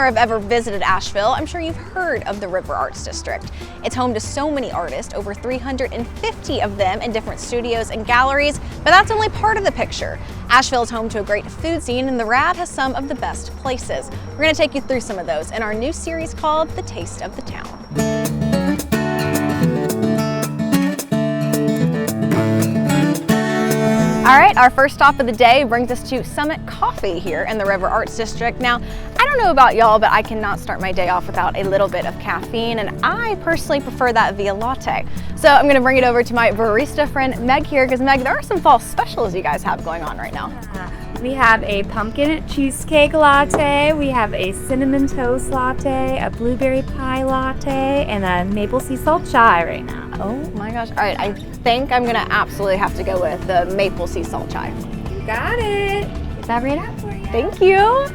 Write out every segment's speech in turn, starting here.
or have ever visited Asheville, I'm sure you've heard of the River Arts District. It's home to so many artists, over 350 of them in different studios and galleries, but that's only part of the picture. Asheville is home to a great food scene, and the Rad has some of the best places. We're going to take you through some of those in our new series called The Taste of the Town. All right, our first stop of the day brings us to Summit Coffee here in the River Arts District. Now, I don't know about y'all, but I cannot start my day off without a little bit of caffeine, and I personally prefer that via latte. So I'm gonna bring it over to my barista friend Meg here, because Meg, there are some fall specials you guys have going on right now. We have a pumpkin cheesecake latte, we have a cinnamon toast latte, a blueberry pie latte, and a maple sea salt chai right now. Oh my gosh. All right, I think I'm gonna absolutely have to go with the maple sea salt chai. You got it. Get that right out for you. Thank you.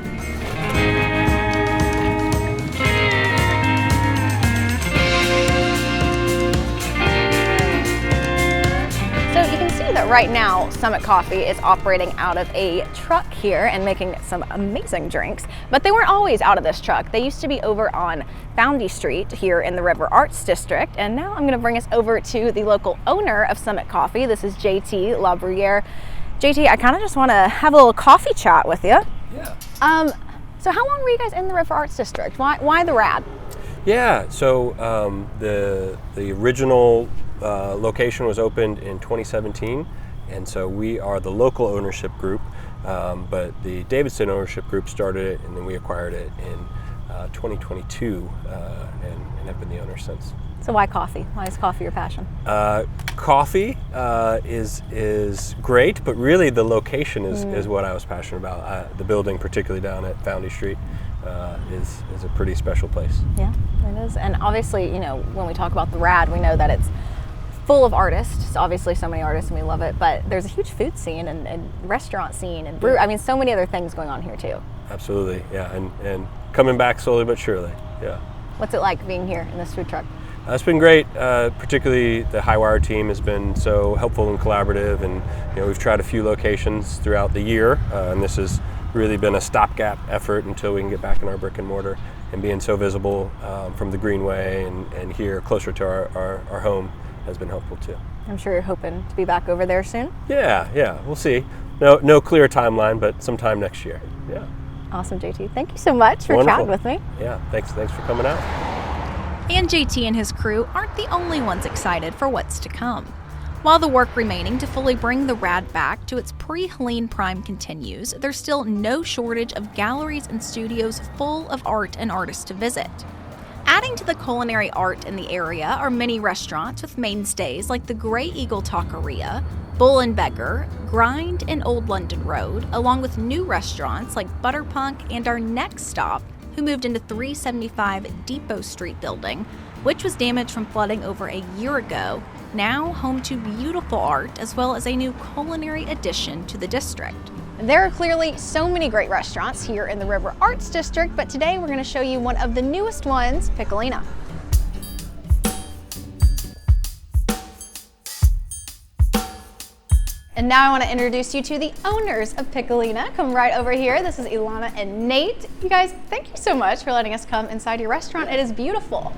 So you can see that right now Summit Coffee is operating out of a truck here and making some amazing drinks, but they weren't always out of this truck. They used to be over on Foundy Street here in the River Arts District, and now I'm going to bring us over to the local owner of Summit Coffee. This is JT LaBruyere. JT, I kind of just want to have a little coffee chat with you. Yeah. So how long were you guys in the River Arts District? Why the Rad? Yeah, so the original location was opened in 2017, and so we are the local ownership group, but the Davidson ownership group started it, and then we acquired it in 2022 and have been the owner since. So why coffee? Why is coffee your passion? Coffee is great, but really the location is what I was passionate about. The building, particularly down at Foundy Street, is a pretty special place. Yeah, it is. And obviously, you know, when we talk about the Rad, we know that it's full of artists. Obviously, so many artists, and we love it. But there's a huge food scene and restaurant scene and brew. I mean, so many other things going on here too. Absolutely, yeah, and coming back slowly but surely. Yeah. What's it like being here in this food truck? It's been great. Particularly the Highwire team has been so helpful and collaborative, and you know, we've tried a few locations throughout the year, and this has really been a stopgap effort until we can get back in our brick and mortar, and being so visible from the Greenway and here closer to our home has been helpful too. I'm sure you're hoping to be back over there soon. Yeah, we'll see. No clear timeline, but sometime next year. Yeah. Awesome, JT. Thank you so much for chatting with me. Yeah, thanks for coming out. And JT and his crew aren't the only ones excited for what's to come. While the work remaining to fully bring the Rad back to its pre-Helene prime continues, there's still no shortage of galleries and studios full of art and artists to visit. Adding to the culinary art in the area are many restaurants with mainstays like the Grey Eagle Taqueria, Bull and Beggar, Grind, and Old London Road, along with new restaurants like Butterpunk and our next stop, who moved into 375 Depot Street building, which was damaged from flooding over a year ago, now home to beautiful art as well as a new culinary addition to the district. There are clearly so many great restaurants here in the River Arts District, but today we're going to show you one of the newest ones, Piccolina. And now I want to introduce you to the owners of Piccolina. Come right over here. This is Ilana and Nate. You guys, thank you so much for letting us come inside your restaurant. It is beautiful.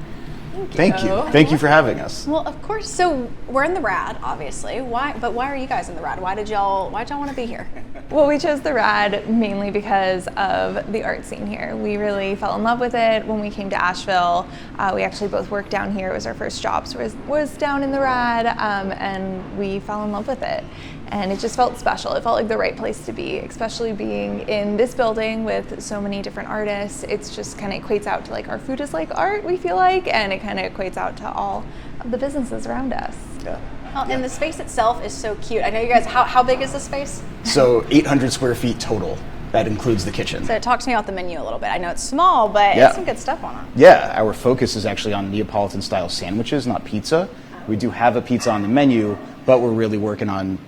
Thank you. Thank you for having us. Well, of course. So we're in the Rad, obviously. Why are you guys in the Rad? Why'd y'all want to be here? Well, we chose the Rad mainly because of the art scene here. We really fell in love with it when we came to Asheville. We actually both worked down here. It was our first job, so was down in the Rad, and we fell in love with it. And it just felt special. It felt like the right place to be, especially being in this building with so many different artists. It's just kind of equates out to like our food is like art, we feel like, and it kind of equates out to all of the businesses around us. Yeah. Well, and the space itself is so cute. I know you guys, how big is the space? So 800 square feet total. That includes the kitchen. So talk to me about the menu a little bit. I know it's small, but Yeah. it's some good stuff on it. Yeah, our focus is actually on Neapolitan style sandwiches, not pizza. We do have a pizza on the menu, but we're really working on,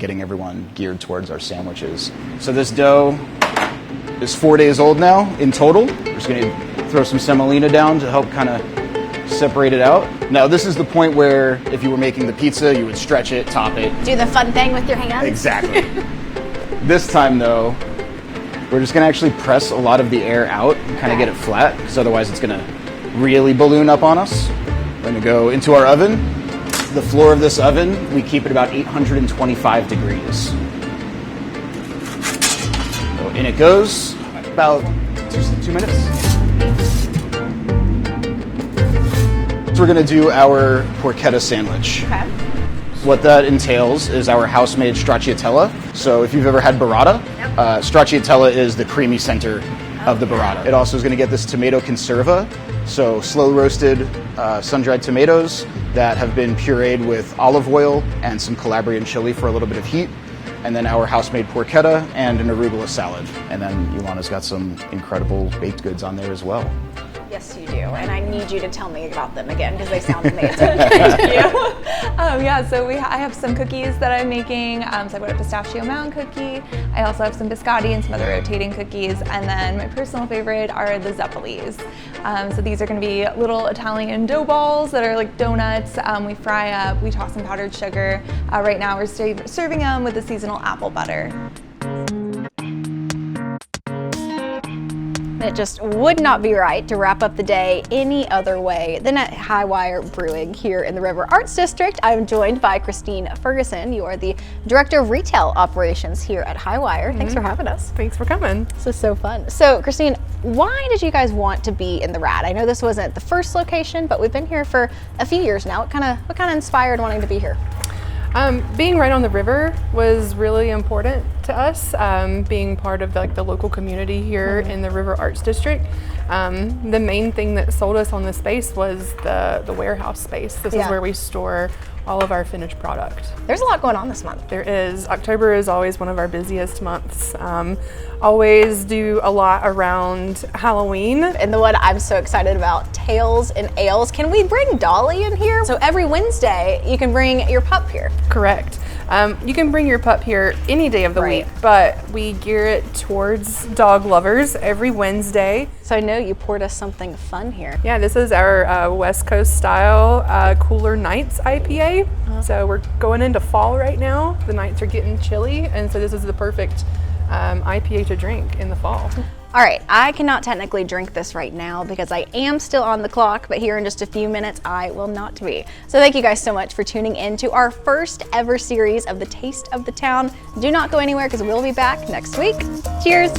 getting everyone geared towards our sandwiches. So this dough is 4 days old now in total. We're just going to throw some semolina down to help kind of separate it out. Now this is the point where if you were making the pizza, you would stretch it, top it. Do the fun thing with your hands. Exactly. This time though, We're just gonna actually press a lot of the air out, kind of get it flat, because otherwise it's gonna really balloon up on us. We're gonna go into our oven. The floor of this oven, we keep it about 825 degrees. So in it goes, about 2 minutes. So we're gonna do our porchetta sandwich. Okay. What that entails is our house-made stracciatella. So if you've ever had burrata, stracciatella is the creamy center of the burrata. It also is going to get this tomato conserva, so slow roasted sun-dried tomatoes that have been pureed with olive oil and some Calabrian chili for a little bit of heat. And then our house-made porchetta and an arugula salad. And then Ilana's got some incredible baked goods on there as well. Yes, you do. And I need you to tell me about them again because they sound amazing. Thank you. Yeah, so I have some cookies that I'm making. So I've got a pistachio mountain cookie. I also have some biscotti and some other rotating cookies. And then my personal favorite are the zeppelis. So these are going to be little Italian dough balls that are like donuts. We fry up, we toss some powdered sugar. Right now we're serving them with the seasonal apple butter. It just would not be right to wrap up the day any other way than at Highwire Brewing here in the River Arts District. I'm joined by Christine Ferguson. You are the Director of Retail Operations here at Highwire. Thanks for having us. Thanks for coming. This is so fun. So Christine, why did you guys want to be in the RAD? I know this wasn't the first location, but we've been here for a few years now. What kind of inspired wanting to be here? Being right on the river was really important to us, being part of the local community here in the River Arts District. The main thing that sold us on the space was the warehouse space. This is where we store all of our finished product. There's a lot going on this month. There is. October is always one of our busiest months. Always do a lot around Halloween. And the one I'm so excited about, Tales and Ales. Can we bring Dolly in here? So every Wednesday, you can bring your pup here. Correct. You can bring your pup here any day of the week, but we gear it towards dog lovers every Wednesday. So I know you poured us something fun here. Yeah, this is our West Coast style Cooler Nights IPA. So we're going into fall right now. The nights are getting chilly, and so this is the perfect IPA to drink in the fall. All right, I cannot technically drink this right now because I am still on the clock, but here in just a few minutes, I will not be. So thank you guys so much for tuning in to our first ever series of the Taste of the Town. Do not go anywhere because we'll be back next week. Cheers.